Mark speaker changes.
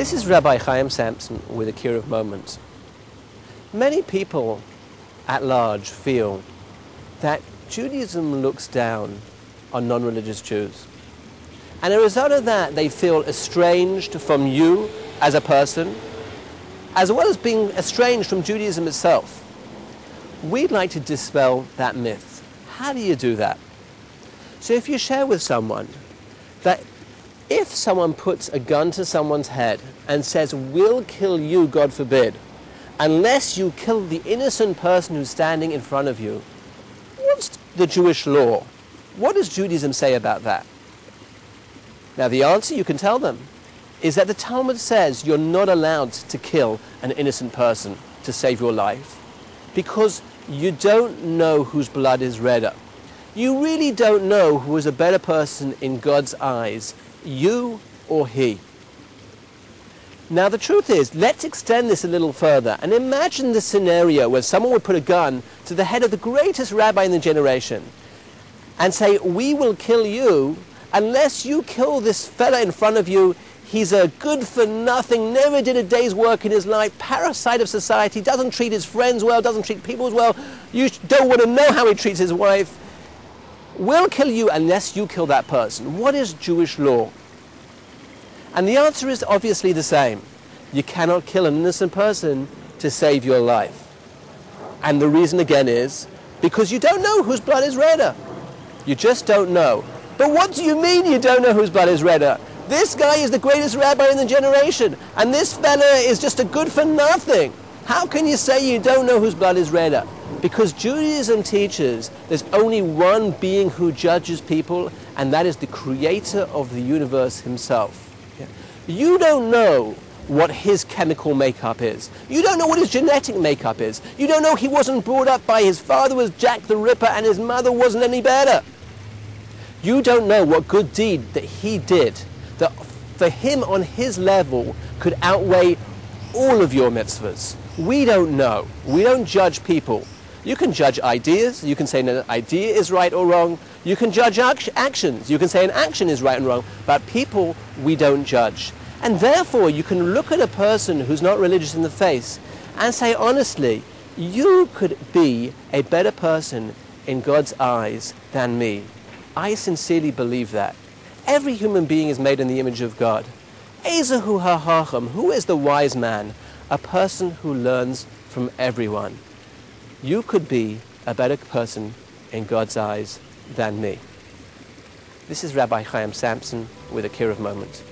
Speaker 1: This is Rabbi Sampson with a Kiruv moment. Many people at large feel that Judaism looks down on non-religious Jews. And as a result of that, they feel estranged from you as a person, as well as being estranged from Judaism itself. We'd like to dispel that myth. How do you do that? So if you share with someone that if someone puts a gun to someone's head and says, "We'll kill you, God forbid, unless you kill the innocent person who's standing in front of you," what's the Jewish law? What does Judaism say about that? Now the answer, you can tell them, is that the Talmud says you're not allowed to kill an innocent person to save your life because you don't know whose blood is redder. You really don't know who is a better person in God's eyes, you or he. Now the truth is, let's extend this a little further and imagine the scenario where someone would put a gun to the head of the greatest rabbi in the generation and say, "We will kill you unless you kill this fella in front of you. He's a good-for-nothing, never did a day's work in his life, parasite of society, doesn't treat his friends well, doesn't treat people well. You don't want to know how he treats his wife. We'll kill you unless you kill that person." What is Jewish law? And the answer is obviously the same. You cannot kill an innocent person to save your life. And the reason again is because you don't know whose blood is redder. You just don't know. But what do you mean you don't know whose blood is redder? This guy is the greatest rabbi in the generation, and this fella is just a good-for-nothing. How can you say you don't know whose blood is redder? Because Judaism teaches there's only one being who judges people, and that is the creator of the universe himself. You don't know what his chemical makeup is. You don't know what his genetic makeup is. You don't know he wasn't brought up by his father was Jack the Ripper and his mother wasn't any better. You don't know what good deed that he did that for him on his level could outweigh all of your mitzvahs. We don't know. We don't judge people. You can judge ideas. You can say an idea is right or wrong. You can judge actions. You can say an action is right and wrong. But people, we don't judge. And therefore, you can look at a person who's not religious in the face and say, honestly, you could be a better person in God's eyes than me. I sincerely believe that. Every human being is made in the image of God. Ezehu ha'chacham, who is the wise man? A person who learns from everyone. You could be a better person in God's eyes than me. This is Rabbi Sampson with a Kiruv moment.